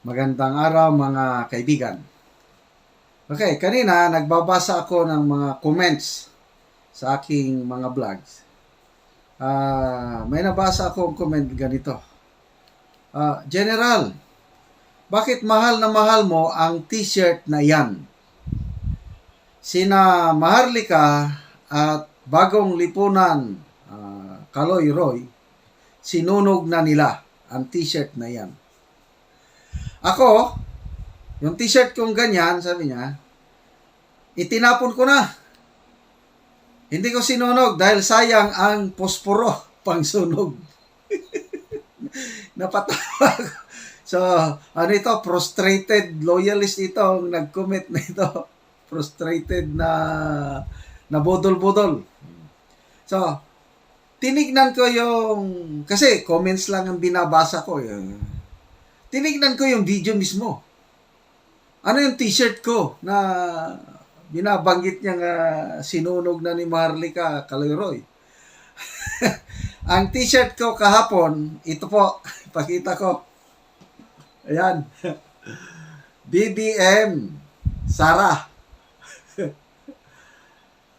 Magandang araw mga kaibigan. Okay, kanina nagbabasa ako ng mga comments sa aking mga vlogs. May nabasa akong comment ganito. General, bakit mahal na mahal mo ang t-shirt na yan? Sina Maharlika at Bagong Lipunan, Kaloy Roy, sinunog na nila ang t-shirt na yan. Ako, yung t-shirt kong ganyan, sabi niya, itinapon ko na. Hindi ko sinunog dahil sayang ang posporo pang sunog. Napatawa ko. So, ano ito? Frustrated loyalist ito ang nag-comment na ito. Frustrated na budol-budol. So, tinignan ko yung, kasi comments lang ang binabasa ko. Tinignan ko yung video mismo. Ano yung t-shirt ko na binabanggit niya nga sinunog na ni Maharlika Kaloy. Ang t-shirt ko kahapon, ito po, pakita ko. Ayan. BBM Sara.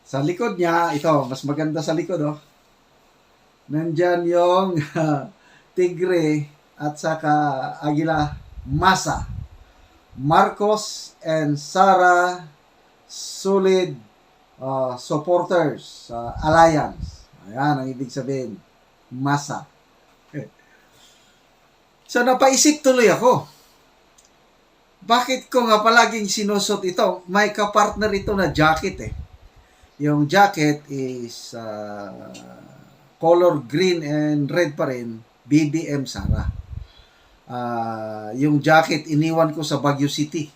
Sa likod niya, ito, mas maganda sa likod, oh. Nandyan yung tigre at saka agila masa. Marcos and Sara solid supporters alliance. Ayan ang ibig sabihin. Masa. So napaisip tuloy ako. Bakit ko nga palaging sinusot ito? May kapartner ito na jacket eh. Yung jacket is color green and red pa rin. BBM Sara. Yung jacket iniwan ko sa Baguio City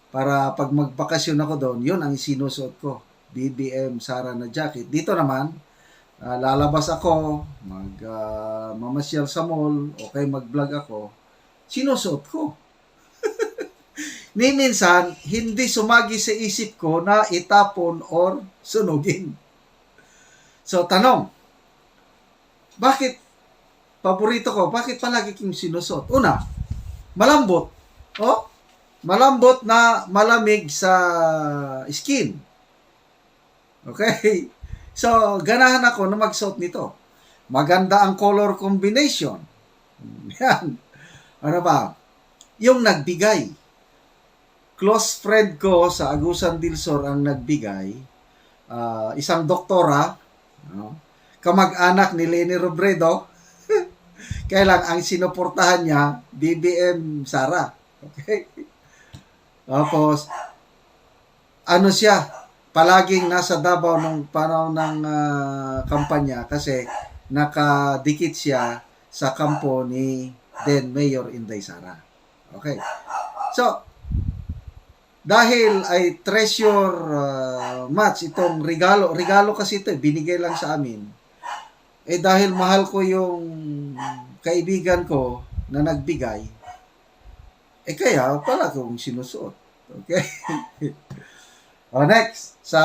para pag magbakasyon ako doon, yun ang sinusuot ko, BBM Sara na jacket. Dito naman lalabas ako, mamasyal sa mall, okay, mag-vlog ako, sinusuot ko. Ni minsan hindi sumagi sa isip ko na itapon or sunugin. So tanong, bakit paborito ko, bakit palagi kong sinusot? Una, malambot. Oh, malambot na malamig sa skin. Okay? So, ganahan ako na magsuot nito. Maganda ang color combination. Yan. Ano ba? Yung nagbigay. Close friend ko sa Agusan del Sur ang nagbigay. Isang doktora. Kamag-anak ni Leni Robredo. Kaya lang, ang sinuportahan niya, BBM Sara. Okay? Tapos, ano siya, palaging nasa Davao nung panahon ng kampanya kasi nakadikit siya sa kampo ni then Mayor Inday Sara. Okay. So, dahil ay treasure match itong regalo kasi ito, binigay lang sa amin. Dahil mahal ko yung kaibigan ko na nagbigay, kaya pala kong sinusuot. Okay? Next, sa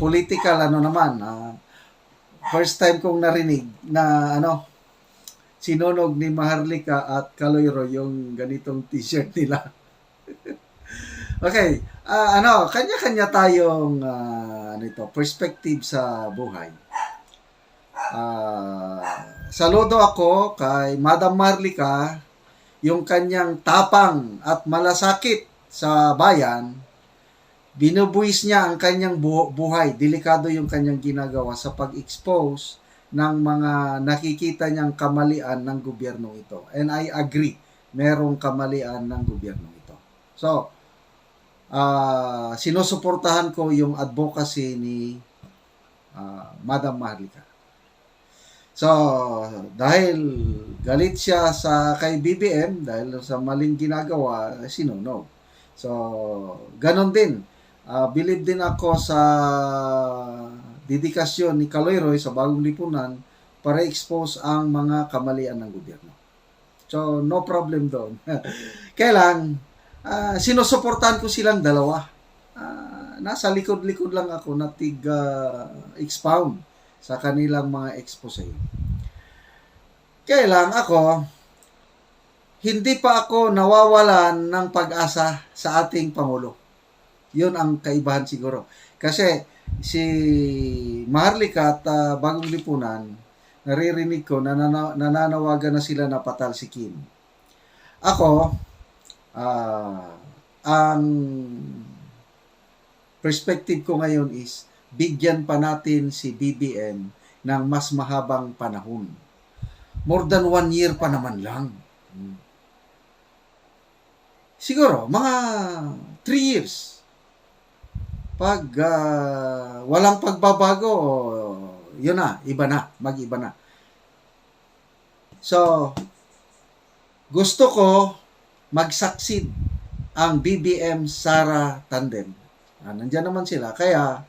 political, naman, first time kong narinig na, sinunog ni Maharlika at Kaloy Roy yung ganitong t-shirt nila. Okay, kanya-kanya tayong, perspective sa buhay. Saludo ako kay Madam Maharlika, yung kanyang tapang at malasakit sa bayan, binubuwis niya ang kanyang buhay. Delikado yung kanyang ginagawa sa pag-expose ng mga nakikita niyang kamalian ng gobyerno ito. And I agree, merong kamalian ng gobyerno ito. So, sinusuportahan ko yung advocacy ni Madam Maharlika. So, dahil galit siya kay BBM, dahil sa maling ginagawa, sinunog. So, ganon din. Believe din ako sa dedikasyon ni Kaloy Roy sa Bagong Lipunan para expose ang mga kamalian ng gobyerno. So, no problem doon. Kailang, sinusuportahan ko silang dalawa. Nasa likod-likod lang ako na expound sa kanilang mga expose. Kaya lang ako, hindi pa ako nawawalan ng pag-asa sa ating Pangulo. Yun ang kaibahan siguro. Kasi si Maharlika at Bagong Lipunan, naririnig ko na nananawagan na sila na patalsikin. Ako, ang perspective ko ngayon is bigyan pa natin si BBM ng mas mahabang panahon. More than 1 year pa naman lang. Siguro, mga 3 years. Pag walang pagbabago, yun na, iba na, mag-iba na. So, gusto ko mag-succeed ang BBM Sara tandem. Nandiyan naman sila. Kaya,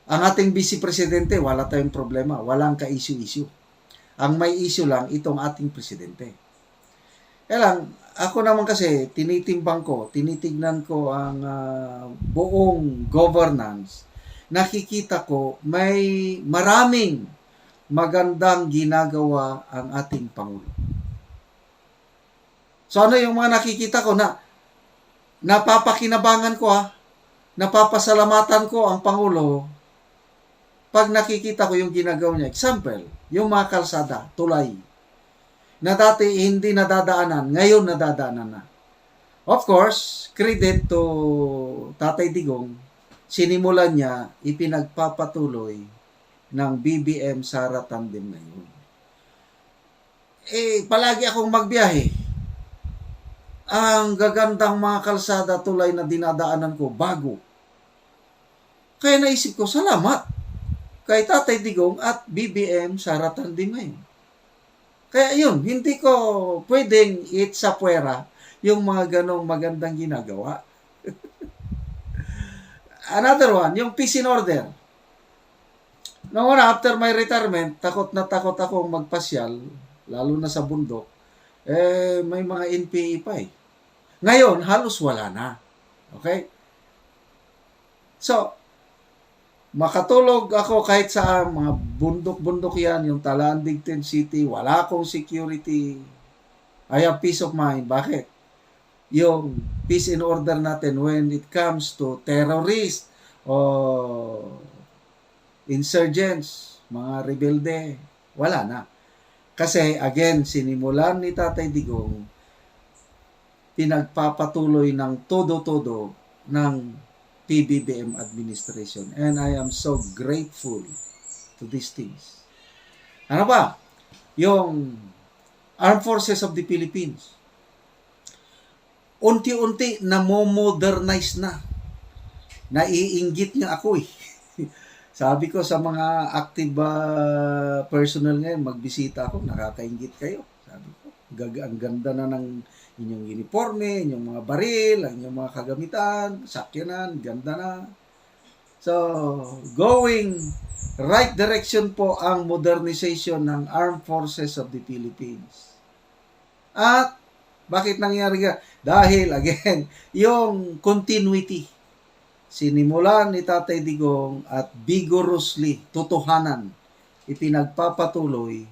ang ating vice presidente, wala tayong problema. Walang ka-issue-issue. Ang may issue lang, itong ating presidente. Kaya lang, ako naman kasi, tinitignan ko ang buong governance. Nakikita ko, may maraming magandang ginagawa ang ating Pangulo. So ano yung mga nakikita ko na napapakinabangan ko napapasalamatan ko ang Pangulo pag nakikita ko yung ginagawa niya. Example, yung mga kalsada, tulay, na dati hindi nadadaanan, ngayon nadadaanan na. Of course, credit to Tatay Digong, sinimulan niya, ipinagpapatuloy ng BBM Sara tandem ngayon. Palagi akong magbiyahe. Ang gagandang mga kalsada, tulay na dinadaanan ko, bago. Kaya naisip ko, salamat kay Tatay Digong at BBM Sara tandem ngayon. Kaya yun, hindi ko pwedeng itsapuera yung mga ganong magandang ginagawa. Another one, yung peace in order. Noong una, after my retirement, takot na takot akong magpasyal, lalo na sa bundok, may mga NPA pa eh. Ngayon, halos wala na. Okay? So, makatulog ako kahit sa mga bundok-bundok yan, yung Talaan, Digten City, wala akong security. I have peace of mind. Bakit? Yung peace in order natin when it comes to terrorists o insurgents, mga rebelde, wala na. Kasi, again, sinimulan ni Tatay Digong, pinagpapatuloy ng todo-todo ng PBBM administration. And I am so grateful to these things. Ano ba? Yung Armed Forces of the Philippines. Unti-unti na-modernize na. Naiinggit nga ako eh. Sabi ko sa mga active personnel ngayon, magbisita ako, nakakainggit kayo. Sabi ko, ang ganda na ng inyong uniforme, inyong mga baril, inyong mga kagamitan, sakyanan, ganda na. So, going right direction po ang modernization ng Armed Forces of the Philippines. At, bakit nangyari nga? Dahil, again, yung continuity. Sinimulan ni Tatay Digong at vigorously, totohanan, ipinagpapatuloy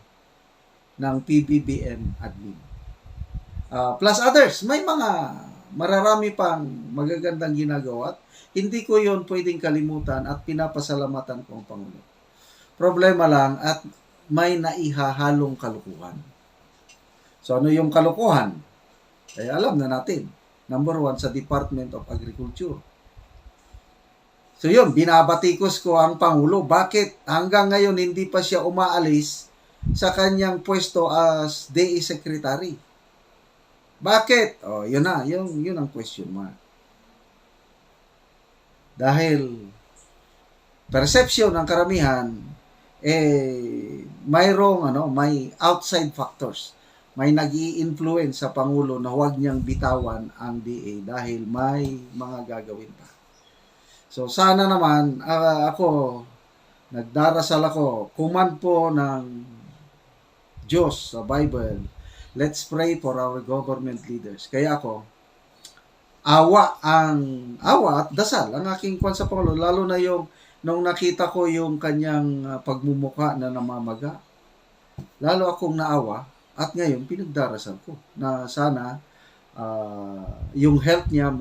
ng PBBM admin. Plus others, may mga mararami pang magagandang ginagawa at hindi ko yon pwedeng kalimutan at pinapasalamatan ko ang Pangulo. Problema lang at may naihahalong kalukuhan. So ano yung kalukuhan? Alam na natin. Number 1 sa Department of Agriculture. So yun, binabatikos ko ang Pangulo. Bakit hanggang ngayon hindi pa siya umaalis sa kanyang pwesto as DE Secretary? Bakit? Yun na. Yun ang question mark. Dahil perception ng karamihan, may outside factors. May nag-i-influence sa Pangulo na huwag niyang bitawan ang DA dahil may mga gagawin pa. So, sana naman, nagdarasal ako, command po ng Diyos sa Bible, let's pray for our government leaders. Kaya ako, awa at dasal ang aking kwan sa Pangulo, lalo na yung nung nakita ko yung kanyang pagmumukha na namamaga. Lalo akong naawa At ngayon, pinagdarasal ko na sana yung health niya,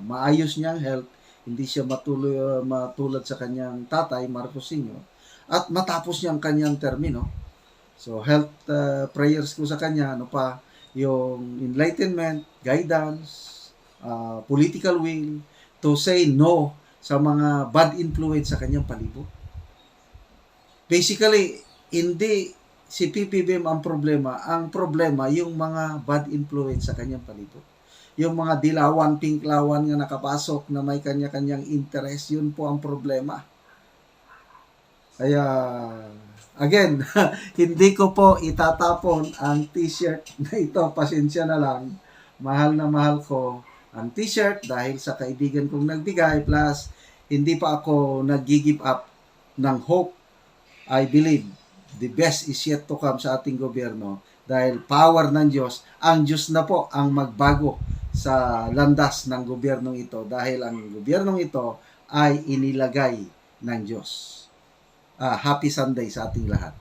maayos niyang health, hindi siya matulad sa kanyang tatay, Marcos Sr., at matapos niya ang kanyang termino. So, health prayers ko sa kanya, ano pa, yung enlightenment, guidance, political will, to say no sa mga bad influence sa kanyang palibot. Basically, hindi si PPBM ang problema. Ang problema, yung mga bad influence sa kanyang palibot. Yung mga dilawan, pinklawan nga nakapasok na may kanya-kanyang interest, yun po ang problema. Kaya, again, hindi ko po itatapon ang t-shirt na ito. Pasensya na lang. Mahal na mahal ko ang t-shirt dahil sa kaibigan kong nagbigay. Plus, hindi pa ako nag-give up ng hope. I believe the best is yet to come sa ating gobyerno dahil power ng Diyos. Ang Diyos na po ang magbago sa landas ng gobyernong ito dahil ang gobyernong ito ay inilagay ng Diyos. Happy Sunday sa ating lahat.